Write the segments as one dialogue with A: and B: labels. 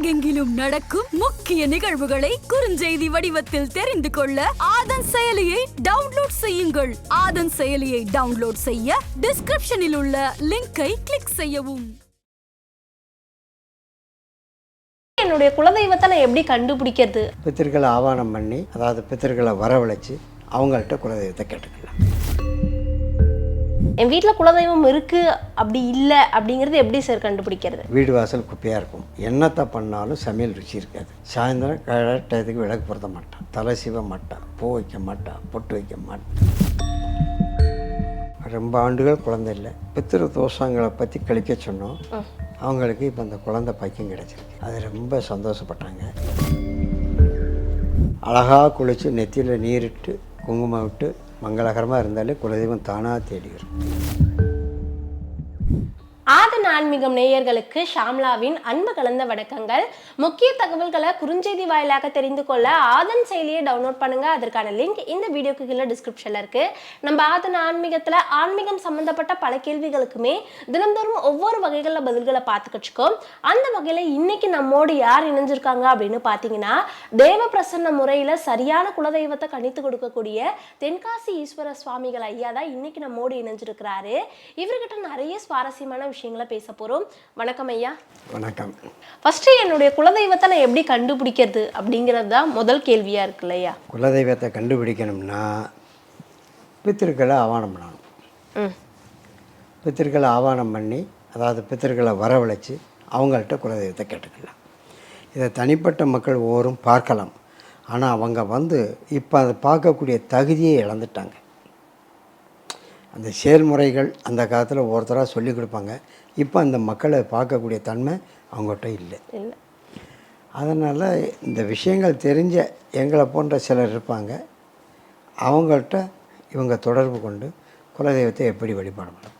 A: உலகெங்கிலும் நடக்கும் முக்கிய நிகழ்வுகளை குறுஞ்செய்தி வடிவத்தில் தெரிந்து கொள்ள ஆதன் செயலியை டவுன்லோட் செய்யுங்கள். ஆதன் செயலியை டவுன்லோட் செய்ய டிஸ்கிரிப்ஷனில் உள்ள லிங்கை கிளிக் செய்யவும்.
B: என்னுடைய குலதெய்வத்தை நான் எப்படி கண்டுபிடிக்கிறது?
C: பித்தர்களை ஆவானம் பண்ணி, அதாவது பித்தர்களை வரவழைச்சு அவங்கள்ட்ட குலதெய்வத்தை கேட்டுக்கலாம்.
B: என் வீட்டில் குலதெய்வம் இருக்கு அப்படி இல்லை அப்படிங்கிறது எப்படி சார் கண்டுபிடிக்கிறது?
C: வீடு வாசல் குப்பையாக இருக்கும், என்னத்தை பண்ணாலும் சமையல் ருச்சி இருக்காது. சாயந்தரம் டயத்துக்கு விளக்கு பொருத்த மாட்டான், தலை சீவ மாட்டான், பூ வைக்க மாட்டான், பொட்டு வைக்க மாட்டான். ரொம்ப ஆண்டுகள் குழந்தை இல்லை. பித்திரு தோஷங்களை பற்றி கழிக்க சொன்னோம். அவங்களுக்கு இப்போ அந்த குழந்தை பைக்கம் கிடச்சிருக்கு. அது ரொம்ப சந்தோஷப்பட்டாங்க. அழகாக குளித்து நெத்தியில் நீரிட்டு குங்குமம் விட்டு மங்களகரமாக இருந்தாலே குலதெய்வம் தானாக தேடி வரும்.
B: ஆதன் ஆன்மீகம் நேயர்களுக்கு ஷாம்லாவின் அன்பு கலந்த வணக்கங்கள். முக்கிய தகவல்களை குறுஞ்செய்தி வாயிலாக தெரிந்து கொள்ள ஆதன் செயலியை டவுன்லோட் பண்ணுங்க. அதற்கான லிங்க் இந்த வீடியோக்கு கீழே டிஸ்கிரிப்ஷன்ல இருக்கு. நம்ம ஆதன் ஆன்மீகத்துல ஆன்மீகம் சம்பந்தப்பட்ட பல கேள்விகளுக்குமே தினந்தோறும் ஒவ்வொரு வகைகளில் பதில்களை பார்த்துக்கிச்சுக்கோம். அந்த வகையில இன்னைக்கு நம்மோடு யார் இணைஞ்சிருக்காங்க அப்படின்னு பாத்தீங்கன்னா, தேவ பிரசன்ன முறையில சரியான குலதெய்வத்தை கணித்து கொடுக்கக்கூடிய தென்காசி ஈஸ்வர சுவாமிகள் ஐயா தான் இன்னைக்கு நம்மோடு இணைஞ்சிருக்கிறாரு. இவர்கிட்ட நிறைய சுவாரஸ்யமான விஷயங்களை பேச போறோம். வணக்கம் ஐயா.
C: வணக்கம்.
B: ஃபர்ஸ்ட் என்னுடைய குலதெய்வத்தை நான் எப்படி கண்டுபிடிக்கிறது அப்படிங்கிறது தான் முதல் கேள்வியா இருக்கு இல்லையா?
C: குலதெய்வத்தை கண்டுபிடிக்கணும்னா பித்திருக்களை ஆவானம் பண்ணணும். பித்திருக்களை ஆவானம் பண்ணி, அதாவது பித்திருக்களை வரவழைச்சு அவங்கள்ட்ட குலதெய்வத்தை கேட்டுக்கலாம். இதை தனிப்பட்ட மக்கள் ஒவ்வொரும் பார்க்கலாம். ஆனால் அவங்க இப்போ அதை பார்க்கக்கூடிய தகுதியை இழந்துட்டாங்க. அந்த செயல்முறைகள் அந்த காலத்தில் ஒருத்தராக சொல்லி கொடுப்பாங்க. இப்போ அந்த மக்களை பார்க்கக்கூடிய தன்மை அவங்ககிட்ட இல்லை. அதனால் இந்த விஷயங்கள் தெரிஞ்ச எங்களை போன்ற சிலர் இருப்பாங்க. அவங்கள்ட்ட இவங்க தொடர்பு கொண்டு குலதெய்வத்தை எப்படி வழிபாடு பண்ணணும்.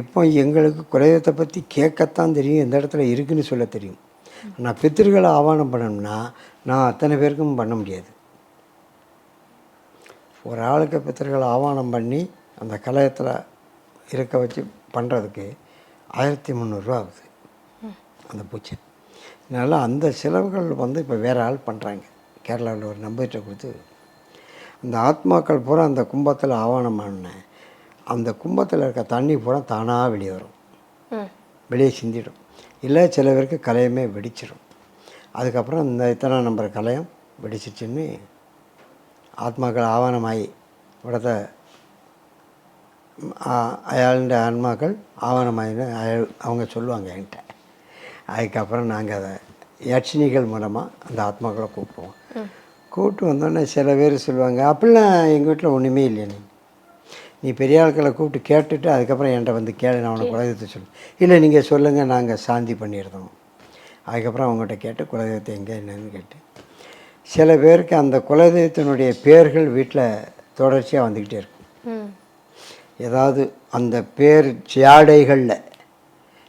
C: இப்போ எங்களுக்கு குலதெய்வத்தை பற்றி கேட்கத்தான் தெரியும், எந்த இடத்துல இருக்குதுன்னு சொல்ல தெரியும். ஆனால் பித்திருக்களை ஆவானம் பண்ணணும்னா நான் அத்தனை பேருக்கும் பண்ண முடியாது. ஒரு ஆளுக்கு பித்திருக்களை ஆவானம் பண்ணி அந்த கலையத்தில் இருக்க வச்சு பண்ணுறதுக்கு 1300 ஆகுது அந்த பூச்சை. அதனால் அந்த செலவுகள் இப்போ வேறு ஆள் பண்ணுறாங்க. கேரளாவில் ஒரு நம்பிக்கை கொடுத்து அந்த ஆத்மாக்கள் பூரா அந்த கும்பத்தில் ஆவானம் பண்ண அந்த கும்பத்தில் இருக்க தண்ணி பூரா தானாக வெளியே வரும், வெளியே சிந்திடும். இல்லை சில பேருக்கு கலையமே வெடிச்சிடும். அதுக்கப்புறம் இந்த இத்தனை நம்பர் கலையம் வெடிச்சிச்சுன்னு ஆத்மாக்கள் ஆவானமாகி விடத்தை அயாளுடைய ஆன்மாக்கள் ஆவணமாயின்னு அவங்க சொல்லுவாங்க என்கிட்ட. அதுக்கப்புறம் நாங்கள் அதை யட்சினிகள் மூலமாக அந்த ஆத்மாக்களை கூப்பிடுவோம். கூப்பிட்டு வந்தோடனே சில பேர் சொல்லுவாங்க, அப்படிலாம் எங்கள் வீட்டில் ஒன்றுமே இல்லை, நீ பெரிய ஆட்களை கூப்பிட்டு கேட்டுட்டு அதுக்கப்புறம் என்கிட்ட வந்து கேளு, நான் உனக்கு குலதெய்வத்தை சொல்லுவேன். இல்லை நீங்கள் சொல்லுங்கள், நாங்கள் சாந்தி பண்ணிடுறோம். அதுக்கப்புறம் அவங்ககிட்ட கேட்டு குலதெய்வத்தை எங்கே என்னன்னு கேட்டு, சில பேருக்கு அந்த குலதெய்வத்தினுடைய பேர்கள் வீட்டில் தொடர்ச்சியாக வந்துக்கிட்டே இருக்கும். ஏதாவது அந்த பேர் ஜாடைகளில்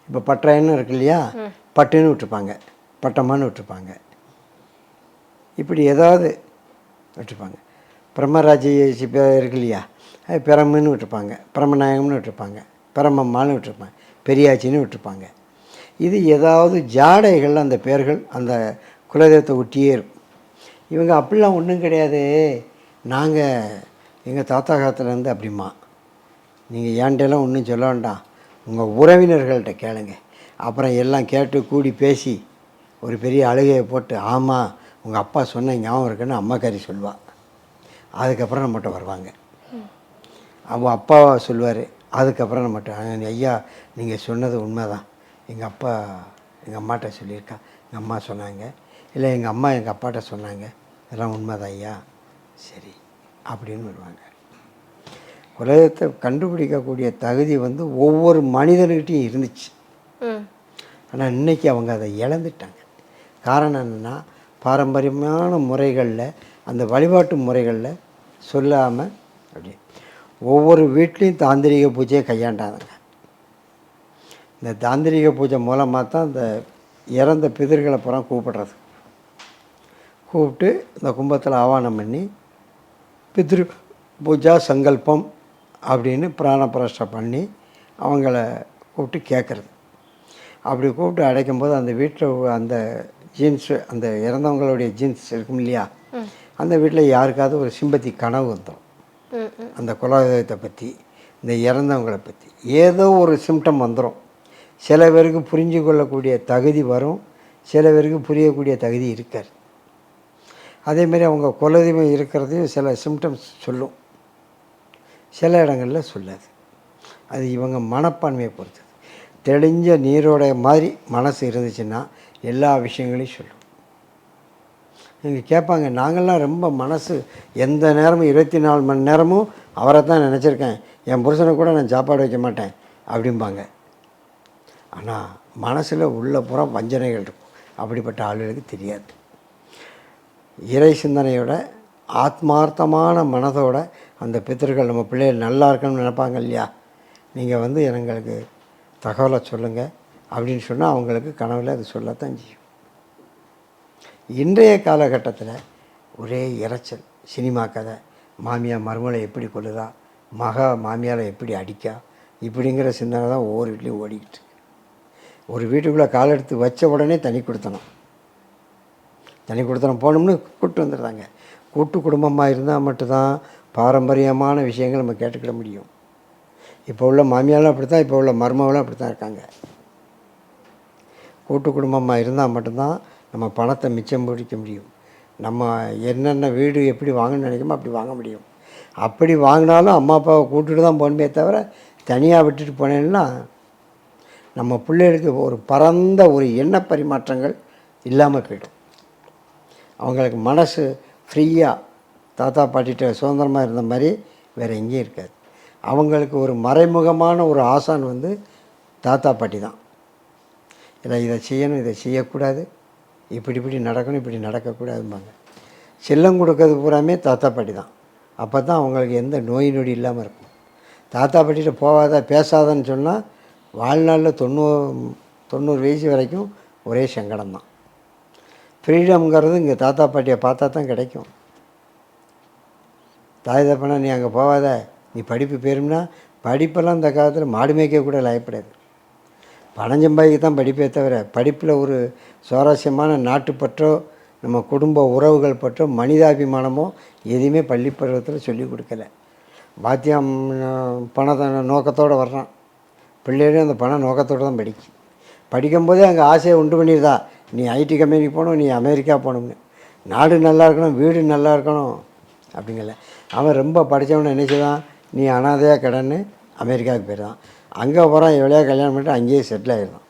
C: இப்போ பட்டன்னு இருக்கு இல்லையா, பட்டுன்னு விட்டுருப்பாங்க, பட்டமானு விட்டுருப்பாங்க, இப்படி ஏதாவது விட்டுருப்பாங்க. பிரம்மராஜி பேர் இருக்கு இல்லையா, அது பிரம்முன்னு விட்டுருப்பாங்க, பிரம்மநாயகம்னு விட்டுருப்பாங்க, பிரம்மம்மான்னு விட்டுருப்பாங்க, பெரியாச்சின்னு விட்டுருப்பாங்க. இது ஏதாவது ஜாடைகளில் அந்த பேர்கள் அந்த குலதெய்வத்தை ஒட்டியே இருக்கும். இவங்க அப்படிலாம் ஒன்றும் கிடையாது, நாங்கள் எங்கள் தாத்தா காலத்துலேருந்து அப்படிமா, நீங்கள் ஏன்ட்டெல்லாம் ஒன்றும் சொல்ல வேண்டாம், உங்கள் உறவினர்கள்ட்ட கேளுங்க. அப்புறம் எல்லாம் கேட்டு கூடி பேசி ஒரு பெரிய அழுகையை போட்டு, ஆமாம் உங்கள் அப்பா சொன்ன ஞாபகம் இருக்குன்னு அம்மாக்காரி சொல்லுவாள். அதுக்கப்புறம் நம்மகிட்ட வருவாங்க. அவன் அப்பாவை சொல்லுவார். அதுக்கப்புறம் நம்மகிட்ட, ஐயா நீங்கள் சொன்னது உண்மை தான், எங்கள் அப்பா எங்கள் அம்மாட்ட சொல்லியிருக்கா, எங்கள் அம்மா சொன்னாங்க, இல்லை எங்கள் அம்மா எங்கள் அப்பாட்ட சொன்னாங்க, இதெல்லாம் உண்மை தான் ஐயா, சரி அப்படின்னு வருவாங்க. குலதெய்வத்தை கண்டுபிடிக்கக்கூடிய தகுதி ஒவ்வொரு மனிதனுக்கிட்டையும் இருந்துச்சு. ஆனால் இன்றைக்கி அவங்க அதை இழந்துட்டாங்க. காரணம் என்னென்னா, பாரம்பரியமான முறைகளில் அந்த வழிபாட்டு முறைகளில் சொல்லாமல் அப்படி ஒவ்வொரு வீட்லேயும் தாந்திரிக பூஜையை கையாண்டாங்க. இந்த தாந்திரிக பூஜை மூலமாக தான் இந்த இறந்த பிதர்களை பூரா கூப்பிடுறது. கூப்பிட்டு இந்த கும்பத்தில் ஆவானம் பண்ணி பித்ரு பூஜா சங்கல்பம் அப்படின்னு பிராணபிரஷ்டை பண்ணி அவங்கள கூப்பிட்டு கேட்குறது. அப்படி கூப்பிட்டு அடைக்கும்போது அந்த வீட்டில் அந்த ஜீன்ஸு அந்த இறந்தவங்களுடைய ஜீன்ஸ் இருக்கும் இல்லையா, அந்த வீட்டில் யாருக்காவது ஒரு சிம்பத்தி கனவு வந்துடும். அந்த குலதெய்வத்தை பற்றி, இந்த இறந்தவங்களை பற்றி ஏதோ ஒரு சிம்டம் வந்துடும். சில பேருக்கு புரிஞ்சு கொள்ளக்கூடிய தகுதி வரும், சில பேருக்கு புரியக்கூடிய தகுதி இருக்காது. அதேமாரி அவங்க குலதெய்வம் இருக்கிறதையும் சில சிம்டம்ஸ் சொல்லும், சில இடங்களில் சொல்லாது. அது இவங்க மனப்பான்மையை பொறுத்தது. தெளிஞ்ச நீரோட மாதிரி மனசு இருந்துச்சுன்னா எல்லா விஷயங்களையும் சொல்லும். இங்கே கேட்பாங்க, நாங்கள்லாம் ரொம்ப மனசு எந்த நேரமும் 24 மணி நேரமும் அவரை தான் நினச்சிருக்கேன், என் புருஷனை கூட நான் சாப்பாடு வைக்க மாட்டேன் அப்படிம்பாங்க. ஆனால் மனசில் உள்ள புறம் வஞ்சனைகள் இருக்கும். அப்படிப்பட்ட ஆளுகளுக்கு தெரியாது. இறை சிந்தனையோட ஆத்மார்த்தமான மனதோட அந்த பித்தர்கள் நம்ம பிள்ளைகள் நல்லா இருக்கணும்னு நினைப்பாங்க இல்லையா, நீங்கள் எங்களுக்கு தகவலை சொல்லுங்கள் அப்படின்னு சொன்னால் அவங்களுக்கு கனவில் அது சொல்லத்தான் செய்யும். இன்றைய காலகட்டத்தில் ஒரே இரைச்சல். சினிமா கதை, மாமியார் மருமகளை எப்படி கொள்ளுதா, மாமியாரை எப்படி அடிக்கா, இப்படிங்கிற சிந்தனை தான் ஒவ்வொரு வீட்லேயும் ஓடிக்கிட்டு. ஒரு வீட்டுக்குள்ளே கால் எடுத்து வச்ச உடனே தனி கொடுத்தனம் போகணும்னு கூப்பிட்டு வந்துடுறாங்க. கூட்டு குடும்பமாக இருந்தால் மட்டும்தான் பாரம்பரியமான விஷயங்கள் நம்ம கேட்டுக்கிட முடியும். இப்போ உள்ள மாமியாரும் அப்படி தான், இப்போ உள்ள மருமகளும் அப்படி தான் இருக்காங்க. கூட்டு குடும்பமாக இருந்தால் மட்டும்தான் நம்ம பணத்தை மிச்சம் பிடிக்க முடியும். நம்ம என்னென்ன வீடு எப்படி வாங்கணும்னு நினைக்கிறோமோ அப்படி வாங்க முடியும். அப்படி வாங்கினாலும் அம்மா அப்பாவை கூட்டுட்டு தான் போகணுமே தவிர தனியாக விட்டுட்டு போனேன்னா நம்ம பிள்ளைகளுக்கு ஒரு பரந்த ஒரு எண்ண பரிமாற்றங்கள் இல்லாமல் போய்டும். அவங்களுக்கு மனசு ஃப்ரீயாக தாத்தா பாட்டிகிட்ட சுதந்திரமாக இருந்த மாதிரி வேறு எங்கேயும் இருக்காது. அவங்களுக்கு ஒரு மறைமுகமான ஒரு ஆசான் தாத்தா பாட்டி தான். இதை செய்யணும், இதை செய்யக்கூடாது, இப்படி நடக்கணும், இப்படி நடக்கக்கூடாதும்பாங்க. செல்லம் கொடுக்கறது பூராமே தாத்தா பாட்டி தான். அப்போ தான் அவங்களுக்கு எந்த நோய் நொடி இல்லாமல் இருக்கும். தாத்தா பாட்டிகிட்ட போகாத பேசாதன்னு சொன்னால் வாழ்நாளில் 90 வயசு வரைக்கும் ஒரே சங்கடம் தான். ஃப்ரீடம்ங்கிறது இங்கே தாத்தா பாட்டியை பார்த்தா தான் கிடைக்கும். தாய் தப்பனா நீ அங்கே போகாத, நீ படிப்பு போயிரும்னா, படிப்பெல்லாம் இந்த காலத்தில் மாடு மேய்க்க கூட லாயப்படாது. பணஞ்சம்பாய்க்கு தான் படிப்பே தவிர படிப்பில் ஒரு சுவாரஸ்யமான நாட்டுப்பற்றோ நம்ம குடும்ப உறவுகள் பற்றோ மனிதாபிமானமோ எதுவுமே பள்ளி பருவத்தில் சொல்லிக் கொடுக்கல. பாத்தியம் பணத்தை நோக்கத்தோடு வர்றான், பிள்ளைகளும் அந்த பண நோக்கத்தோடு தான் படிக்கும்போதே அங்கே ஆசையை உண்டு பண்ணிடுதா, நீ ஐடி கம்பெனிக்கு போகணும், நீ அமெரிக்கா போகணும்னு, நாடு நல்லா இருக்கணும், வீடு நல்லா இருக்கணும் அப்படிங்கல. அவன் ரொம்ப படித்தவனை நினச்சிதான் நீ அனாதையாக கடன்னு அமெரிக்காவுக்கு போயிடுறான். அங்கே போகிறான், எவ்வளோ கல்யாணம் பண்ணிட்டு அங்கேயே செட்டில் ஆகிடுறான்.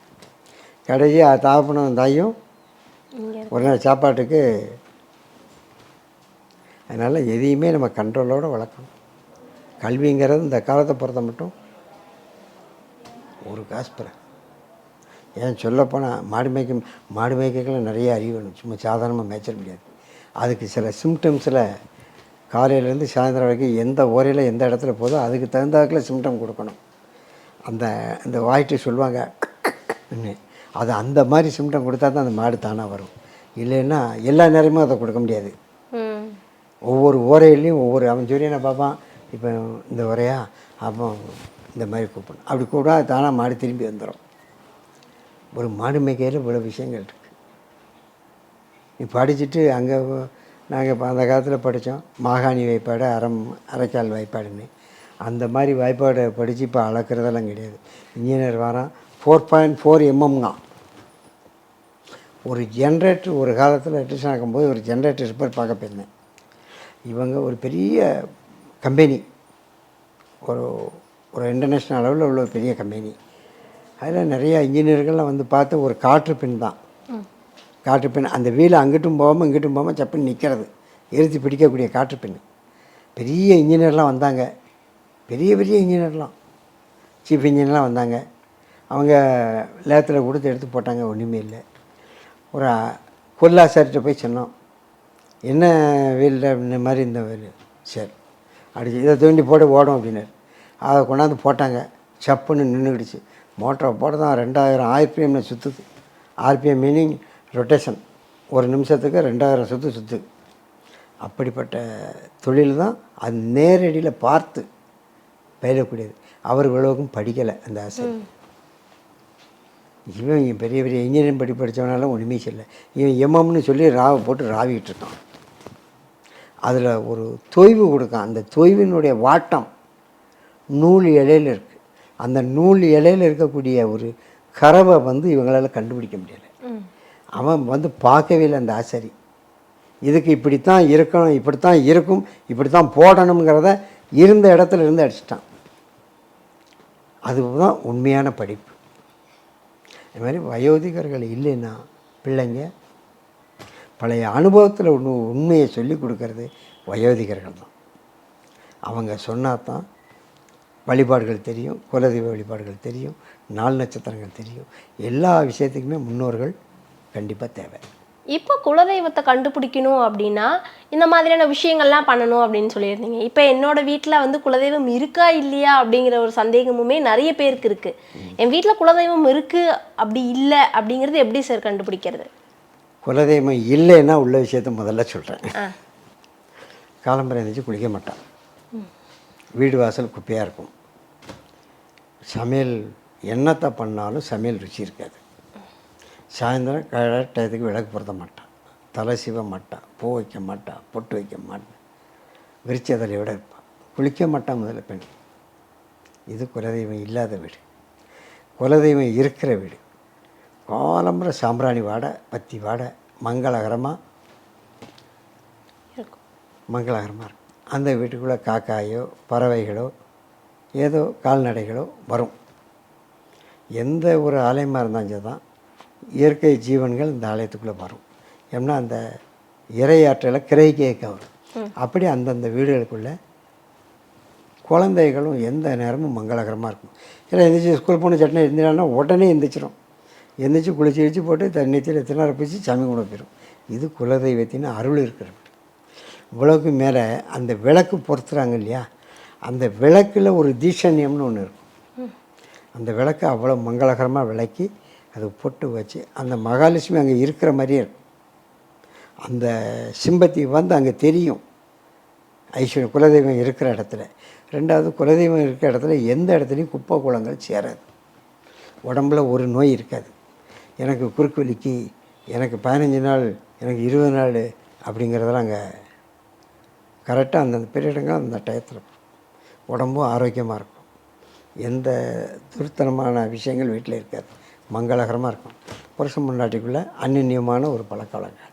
C: கடைசி தாப்பனும் தாயும் ஒரு நாள் சாப்பாட்டுக்கு. அதனால் எதையுமே நம்ம கண்ட்ரோலோடு வளர்க்கணும். கல்விங்கிறது இந்த காலத்தை பொறுத்த மட்டும் ஒரு காசு பெற. ஏன் சொல்லப்போனால் மாடு மேய்க்கலாம் நிறைய அறிவு வேணும். சும்மா சாதாரணமாக மேய்ச்சல் முடியாது. அதுக்கு சில சிம்டம்ஸில் காலையிலேருந்து சாயந்தரம் வரைக்கும் எந்த ஓரையில் எந்த இடத்துல போதோ அதுக்கு தகுந்தாக்கில் சிம்டம் கொடுக்கணும். அந்த வாய்ட்டு சொல்லுவாங்க அது அந்த மாதிரி சிம்டம் கொடுத்தா தான் அந்த மாடு தானாக வரும். இல்லைன்னா எல்லா நேரமும் அதை கொடுக்க முடியாது. ஒவ்வொரு ஓரையிலையும் அவன் சொல்லி நான் பார்ப்பான், இப்போ இந்த உரையா அப்போ இந்த மாதிரி கூப்பிடணும், அப்படி கூட தானாக மாடு திரும்பி வந்துடும். ஒரு மாடு மேய்க்கையில் இவ்வளோ விஷயங்கள் இருக்குது. நீ படிச்சுட்டு அங்கே நாங்கள் இப்போ அந்த காலத்தில் படித்தோம் மாகாணி வாய்ப்பாடு, அரைக்கால் வாய்ப்பாடுன்னு. அந்த மாதிரி வாய்ப்பாடை படித்து இப்போ அளக்கிறதெல்லாம் கிடையாது. இன்ஜினியர் வரான் 4.4 mm. ஒரு ஜென்ரேட்டர் ஒரு காலத்தில் எலக்ட்ரிஷன் ஆக்கும்போது ஒரு ஜென்ரேட்டர் ரிப்பேர் பார்க்க போயிருந்தேன். இவங்க ஒரு பெரிய கம்பெனி, ஒரு இன்டர்நேஷ்னல் அளவில் உள்ள ஒரு பெரிய கம்பெனி. அதில் நிறையா இன்ஜினியர்கள்லாம் பார்த்து ஒரு காற்று பின் தான். காற்று பின் அந்த வீலை அங்கிட்டும் போகாமல் சப்புன்னு நிற்கிறது, எரித்து பிடிக்கக்கூடிய காற்று பின். பெரிய இன்ஜினியர்லாம் வந்தாங்க, பெரிய இன்ஜினியர்லாம், சீஃப் இன்ஜினியர்லாம் வந்தாங்க. அவங்க லேத்தில் கொடுத்து எடுத்து போட்டாங்க, ஒன்றுமே இல்லை. ஒரு கொல்லாசாரிட்ட போய் சொன்னோம், என்ன வீலில் இந்த மாதிரி இந்த வீல் சரி அடிச்சு இதை தூண்டி போட்டு ஓடும் அப்படின்னாரு. அதை கொண்டாந்து போட்டாங்க, சப்புன்னு நின்றுக்கிடுச்சு. மோட்டரை போட்டு தான் 2000 RPM சுற்றுது. RPM மீனிங் ரொட்டேஷன், ஒரு நிமிஷத்துக்கு 2000 சுற்று. அப்படிப்பட்ட தொழில் தான் அது நேரடியில் பார்த்து பயிலக்கூடியது. அவர் இவ்வளவுக்கும் படிக்கலை அந்த ஆசை. இவன் பெரிய பெரிய இன்ஜினியரிங் படித்தவனால ஒன்றுமே இல்லை. இவன் எம்எம்னு சொல்லி ராவை போட்டு ராவிக்கிட்டு இருக்கான். அதில் ஒரு தொய்வு கொடுக்கான். அந்த தொய்வினுடைய வாட்டம் நூல் இலையில் இருக்குது. அந்த நூல் இலையில் இருக்கக்கூடிய ஒரு கறவை வந்து இவங்களால் கண்டுபிடிக்க முடியலை. அவன் வந்து பார்க்கவே இல்லை அந்த ஆசாரி. இதுக்கு இப்படித்தான் இருக்கணும், இப்படித்தான் இருக்கும், இப்படித்தான் போடணுங்கிறத இருந்த இடத்துல இருந்து அடிச்சிட்டான். அதுதான் உண்மையான படிப்பு. இது மாதிரி வயோதிகர்கள் இல்லைன்னா பிள்ளைங்க பழைய அனுபவத்தில் உண்மையை சொல்லி கொடுக்கறது வயோதிகர்கள் தான். அவங்க சொன்னால் தான் வழிபாடுகள் தெரியும், குலதெய்வ வழிபாடுகள் தெரியும், நாள் நட்சத்திரங்கள் தெரியும். எல்லா விஷயத்துக்குமே முன்னோர்கள் கண்டிப்பாக தேவை.
B: இப்போ குலதெய்வத்தை கண்டுபிடிக்கணும் அப்படின்னா இந்த மாதிரியான விஷயங்கள்லாம் பண்ணணும் அப்படின்னு சொல்லியிருந்தீங்க. இப்போ என்னோட வீட்டில் வந்து குலதெய்வம் இருக்கா இல்லையா அப்படிங்கிற ஒரு சந்தேகமுமே நிறைய பேருக்கு இருக்குது. என் வீட்டில் குலதெய்வம் இருக்குது அப்படி இல்லை அப்படிங்கிறது எப்படி சார் கண்டுபிடிக்கிறது?
C: குலதெய்வம் இல்லைன்னா உள்ள விஷயத்த முதல்ல சொல்கிறேன். காலம்பரை எழுந்திரிச்சு குளிக்க மாட்டான், வீடு வாசல் குப்பையாக இருக்கும், சமையல் என்னத்தை பண்ணாலும் சமையல் ருச்சி இருக்காது, சாயந்தரம் டயத்துக்கு விளக்கு பொருத்த மாட்டான், தலை சீவ மாட்டான், பூ வைக்க மாட்டான், பொட்டு வைக்க மாட்டான், விரிச்ச தலையோடு இருப்பான், குளிக்க மாட்டான் முதல்ல பெண். இது குலதெய்வம் இல்லாத வீடு. குலதெய்வம் இருக்கிற வீடு காலம்புற சாம்பிராணி வாடை, பத்தி வாடை, மங்களகரமாக இருக்கும். அந்த வீட்டுக்குள்ளே காக்காயோ பறவைகளோ ஏதோ கால்நடைகளோ வரும். எந்த ஒரு ஆலயமாக இருந்தாலும் தான் இயற்கை ஜீவன்கள் இந்த ஆலயத்துக்குள்ளே வரும். ஏன்னா அந்த இறையாற்றலை கிரகிக்க வரும். அப்படி அந்தந்த வீடுகளுக்குள்ளே குழந்தைகளும் எந்த நேரமும் மங்களகரமாக இருக்கும். ஏன்னா எந்திரிச்சு ஸ்கூல் போன சட்னி இருந்துட்டாங்கன்னா உடனே எந்திரிச்சிடும். எந்திரிச்சு குளிச்சு கிழிச்சு போட்டு தண்ணித்தில் எத்தனை நேரம் பிடிச்சி சாமி கூட போயிடும். இது குலதெய்வத்தின் அருள் இருக்கிற வீடு. இவ்வளவுக்கு மேலே அந்த விளக்கு பொறுத்துறாங்க இல்லையா, அந்த விளக்கில் ஒரு தீட்சண்யம்னு ஒன்று இருக்கும். அந்த விளக்கை அவ்வளோ மங்களகரமாக விளக்கி அதை பொட்டு வச்சு அந்த மகாலட்சுமி அங்கே இருக்கிற மாதிரியே இருக்கும். அந்த சிம்பத்தி வந்து அங்கே தெரியும் ஐஸ்வர்யம் குலதெய்வம் இருக்கிற இடத்துல. ரெண்டாவது, குலதெய்வம் இருக்கிற இடத்துல எந்த இடத்துலையும் குப்பை குளங்கள் சேராது, உடம்புல ஒரு நோய் இருக்காது. எனக்கு குறுக்கு வலிக்கு, எனக்கு 15 நாள், எனக்கு 20 நாள் அப்படிங்கிறதெல்லாம் அங்கே கரெக்டாக அந்தந்த பீரியடுங்க அந்த டயத்தில் உடம்பும் ஆரோக்கியமாக இருக்கும். எந்த துருத்தனமான விஷயங்கள் வீட்டில் இருக்காது, மங்களகரமாக இருக்கும். புருஷன் முன்னாட்டிக்குள்ளே அந்நியமான ஒரு பழக்க வழக்கம்,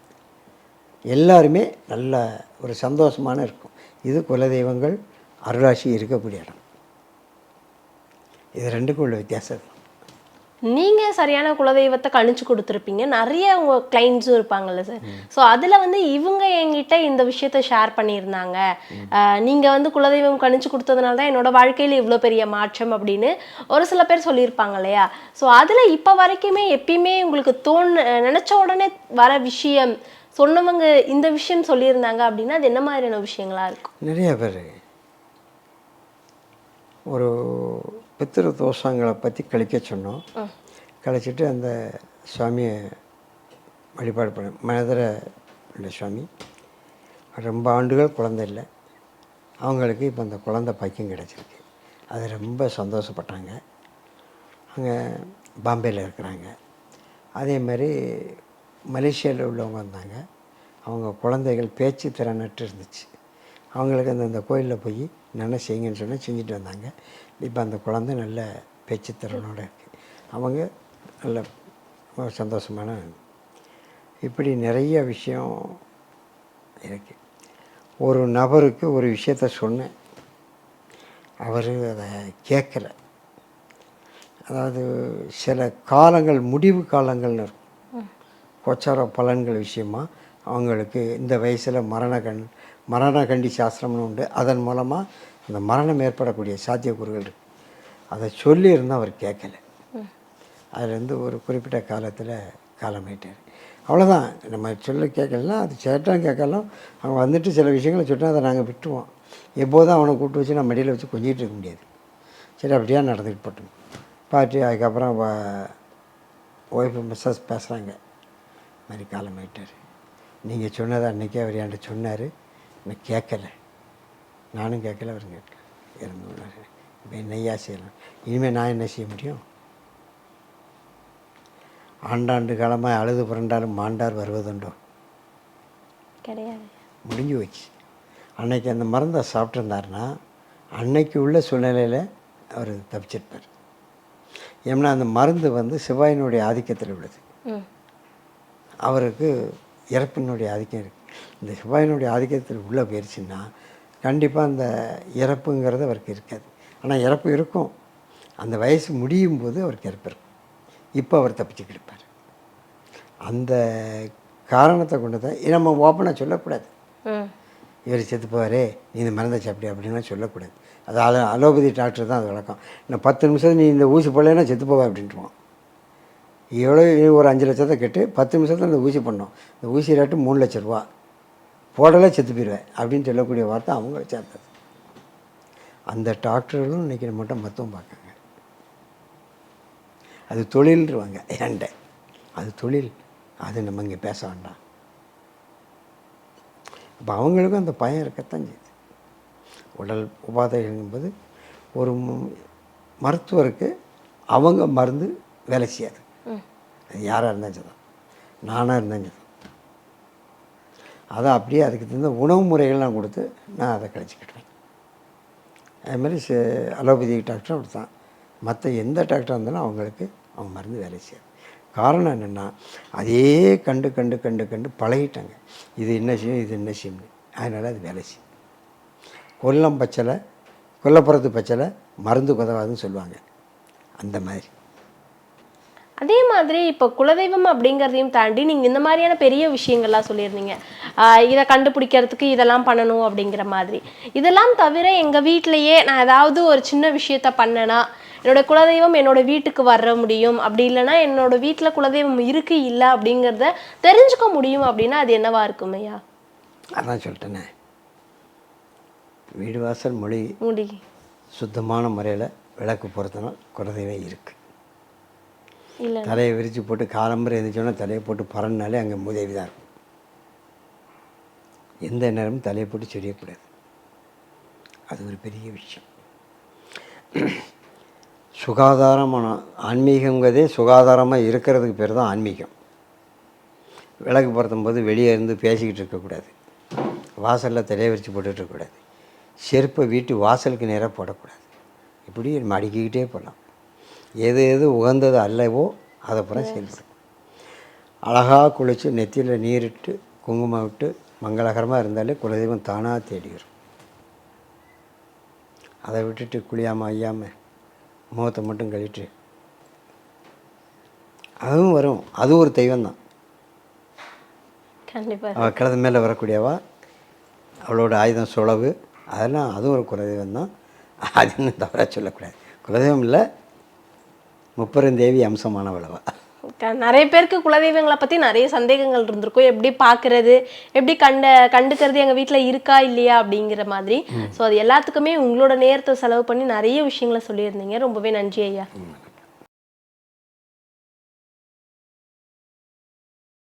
C: எல்லாருமே நல்ல ஒரு சந்தோஷமான இருக்கும். இது குலதெய்வங்கள் அருளாட்சி இருக்கக்கூடிய இடம். இது ரெண்டுக்கும் உள்ள வித்தியாசம்.
B: நீங்கள் சரியான குலதெய்வத்தை கணிச்சு கொடுத்துருப்பீங்க, நிறைய உங்கள் கிளைண்ட்ஸும் இருப்பாங்கல்ல சார். ஸோ அதில் வந்து இவங்க என்கிட்ட இந்த விஷயத்த ஷேர் பண்ணியிருந்தாங்க, நீங்கள் வந்து குலதெய்வம் கணிச்சு கொடுத்ததுனால தான் என்னோட வாழ்க்கையில் இவ்வளோ பெரிய மாற்றம் அப்படின்னு ஒரு சில பேர் சொல்லியிருப்பாங்க இல்லையா. ஸோ அதில் இப்போ வரைக்குமே எப்பயுமே உங்களுக்கு நினச்ச உடனே வர விஷயம், சொன்னவங்க இந்த விஷயம் சொல்லியிருந்தாங்க அப்படின்னா அது என்ன மாதிரியான விஷயங்களா இருக்கும்?
C: நிறைய பேர் ஒரு பித்திரு தோஷங்களை பற்றி கழிக்க சொன்னோம். கழிச்சிட்டு அந்த சுவாமியை வழிபாடு பண்ண மதுரை உள்ள சுவாமி ரொம்ப ஆண்டுகள் குழந்தை இல்லை, அவங்களுக்கு இப்போ அந்த குழந்தை பாக்கியம் கிடச்சிருக்கு. அது ரொம்ப சந்தோஷப்பட்டாங்க. அங்கே பாம்பேயில் இருக்கிறாங்க. அதே மாதிரி மலேசியாவில் உள்ளவங்க வந்தாங்க. அவங்க குழந்தைகள் பேச்சு திறனற்று இருந்துச்சு. அவங்களுக்கு அந்த கோயிலில் போய் என்ன செய்யுங்கன்னு சொன்னால் செஞ்சுட்டு வந்தாங்க. இப்போ அந்த குழந்தை நல்ல பேச்சு திறனோடு இருக்குது. அவங்க நல்ல சந்தோஷமான. இப்படி நிறைய விஷயம் இருக்குது. ஒரு நபருக்கு ஒரு விஷயத்த சொன்னேன், அவர் அதை கேட்கலை. அதாவது சில காலங்கள் முடிவு காலங்கள்னு இருக்கும், கோச்சார பலன்கள் விஷயமாக அவங்களுக்கு இந்த வயசில் மரணகண்டி சாஸ்திரம்னு உண்டு. அதன் மூலமாக அந்த மரணம் ஏற்படக்கூடிய சாத்தியக்கூறுகள் இருக்குது. அதை சொல்லியிருந்தால் அவர் கேட்கலை. அதுலேருந்து ஒரு குறிப்பிட்ட காலத்தில் காலமாயிட்டார். அவ்வளோதான். நம்ம சொல்ல கேட்கலாம், அது சேட்டான் கேட்கலாம். அவங்க வந்துட்டு சில விஷயங்களை சொன்னால் அதை நாங்கள் விட்டுருவோம். எப்போதும் அவனை கூப்பிட்டு வச்சு நான் மடியில் வச்சு கொஞ்சிகிட்டு இருக்க முடியாது. சரி, அப்படியே நடந்துக்கிட்டு போட்டோம் பாட்டு. அதுக்கப்புறம் ஒய்ஃபு மிஸ்ஸஸ் பேசுகிறாங்க, மாதிரி காலமாயிட்டார். நீங்கள் சொன்னதை அன்றைக்கே அவர் என்கிட்ட சொன்னார், நான் கேட்கலை, நானும் கேட்கல, அவர் கேட்கல, இறந்து இப்போ என்னையா செய்யலாம்? இனிமேல் நான் என்ன செய்ய முடியும்? ஆண்டாண்டு காலமாக அழுது புரண்டாலும் மாண்டார் வருவதுண்டோ?
B: கிடையாது.
C: முடிஞ்சு வச்சு. அன்னைக்கு அந்த மருந்தை சாப்பிட்ருந்தாருன்னா அன்னைக்கு உள்ள சூழ்நிலையில் அவர் தப்பிச்சிருப்பார். ஏன்னா அந்த மருந்து வந்து செவ்வாயினுடைய ஆதிக்கத்தில் உள்ளது. அவருக்கு இறப்பினுடைய ஆதிக்கம் இருக்குது. இந்த செவ்வாயினுடைய ஆதிக்கத்தில் உள்ளே போயிடுச்சுன்னா கண்டிப்பாக அந்த இறப்புங்கிறது அவருக்கு இருக்காது. ஆனால் இறப்பு இருக்கும். அந்த வயசு முடியும் போது அவருக்கு இறப்பு இருக்கும். இப்போ அவர் தப்பிச்சு கிடப்பார். அந்த காரணத்தை கொண்டு தான் நம்ம ஓப்பனாக சொல்லக்கூடாது. இவர் செத்து போவாரே நீ இந்த மருந்தை சாப்பிடு அப்படின்லாம் சொல்லக்கூடாது. அது அலோபதி டாக்டர் தான் அது வழக்கம். இன்னும் 10 நிமிஷம் நீ இந்த ஊசி போடலைன்னா செத்து போவா அப்படின்ட்டுருவான். எவ்வளோ ஒரு 5 லட்சத்தை கெட்டு 10 நிமிஷத்தில் இந்த ஊசி பண்ணோம். இந்த ஊசி ரேட்டு 3 லட்ச ரூபா. போடலை செத்து போயிடுவேன் அப்படின்னு சொல்லக்கூடிய வார்த்தை அவங்கள சேர்ந்தது. அந்த டாக்டர்களும் இன்றைக்கி மட்டும் மருத்துவம் பார்க்காங்க. அது தொழில்ருவாங்க. ஏன்ட அது தொழில், அது நம்ம இங்கே பேச வேண்டாம். அப்போ அவங்களுக்கும் அந்த பயம் இருக்கத்தான் செய்யுது. உடல் உபாதைகளுங்கும்போது ஒரு மருத்துவருக்கு அவங்க மருந்து வேலை செய்யாது. அது யாராக இருந்தாலும் சரிதான், நானாக இருந்தாலும் சரிதான். அதை அப்படியே அதுக்கு தகுந்த உணவு முறைகள்லாம் கொடுத்து நான் அதை கழிச்சிக்கிட்டுவேன். அதுமாதிரி அலோபதி டாக்டரும் அப்படி தான். மற்ற எந்த டாக்டராக இருந்தாலும் அவங்களுக்கு அவங்க மருந்து வேலை செய்யாது. காரணம் என்னென்னா அதே கண்டு கண்டு கண்டு கண்டு பழகிட்டாங்க. இது என்ன செய்யும், இது என்ன செய்யும்னு. அதனால் அது வேலை செய்யும். கொல்லம் பச்சலை, கொல்லப்புறத்து பச்சலை மருந்து உதவாதுன்னு சொல்லுவாங்க. அந்த மாதிரி.
B: அதே மாதிரி இப்போ குலதெய்வம் அப்படிங்கிறதையும் தாண்டி நீங்கள் இந்த மாதிரியான பெரிய விஷயங்கள்லாம் சொல்லியிருந்தீங்க. இதை கண்டுபிடிக்கிறதுக்கு இதெல்லாம் பண்ணணும் அப்படிங்கிற மாதிரி. இதெல்லாம் தவிர எங்கள் வீட்டிலையே நான் ஏதாவது ஒரு சின்ன விஷயத்த பண்ணேன்னா என்னோடய குலதெய்வம் என்னோடய வீட்டுக்கு வர முடியும், அப்படி இல்லைன்னா என்னோடய வீட்டில் குலதெய்வம் இருக்குது இல்லை அப்படிங்கிறத தெரிஞ்சுக்க முடியும் அப்படின்னா அது என்னவா இருக்கும் ஐயா?
C: அதான் சொல்லிட்டேனே, வீடு வாசல் மொழி சுத்தமான முறையில் விளக்கு பொறுத்தனால் குலதெய்வம் இருக்குது. தலையை விரித்து போட்டு காலம்பரை எழுந்திரிச்சோன்னா தலையை போட்டு பறந்தாலே அங்கே மூதேவி தான் இருக்கும். எந்த நேரமும் தலையை போட்டு சொரியக்கூடாது. அது ஒரு பெரிய விஷயம். சுகாதாரமான ஆன்மீகங்கிறதே சுகாதாரமாக இருக்கிறதுக்கு பேர் தான் ஆன்மீகம். விளக்கு பொருத்தும் போது வெளியே இருந்து பேசிக்கிட்டு இருக்கக்கூடாது. வாசலில் தலையை விரித்து போட்டுட்ருக்கக்கூடாது. செருப்பை வீட்டு வாசலுக்கு நேராக போடக்கூடாது. இப்படி நம்ம அடுக்கிக்கிட்டே போகலாம். எது எது உகந்தது அல்லவோ அதை புறம் செயல்படும். அழகாக குளித்து நெத்தியில் நீரிட்டு குங்குமம் விட்டு மங்களகரமாக இருந்தாலே குலதெய்வம் தானாக தேடி வரும். அதை விட்டுட்டு குளியாமல் ஐயாமல் முகத்தை மட்டும் கழிட்டு அதுவும் வரும். அது ஒரு தெய்வம்தான். அவள் கிழது மேலே வரக்கூடியவா, அவளோட ஆயுதம் சுளவு, அதெல்லாம் அதுவும் ஒரு குலதெய்வம் தான். அது இன்னும் தவறாக சொல்லக்கூடாது. குலதெய்வம் இல்லை, முப்பெருந்தேவி அம்சமானவளவா.
B: நிறைய பேருக்கு குலதெய்வங்களை பற்றி நிறைய சந்தேகங்கள் இருந்திருக்கும். எப்படி பார்க்கறது, எப்படி கண்டுக்கிறது, எங்கள் வீட்டில் இருக்கா இல்லையா அப்படிங்கிற மாதிரி. ஸோ அது எல்லாத்துக்குமே உங்களோட நேரத்தை செலவு பண்ணி நிறைய விஷயங்களை சொல்லியிருந்தீங்க. ரொம்பவே நன்றி ஐயா.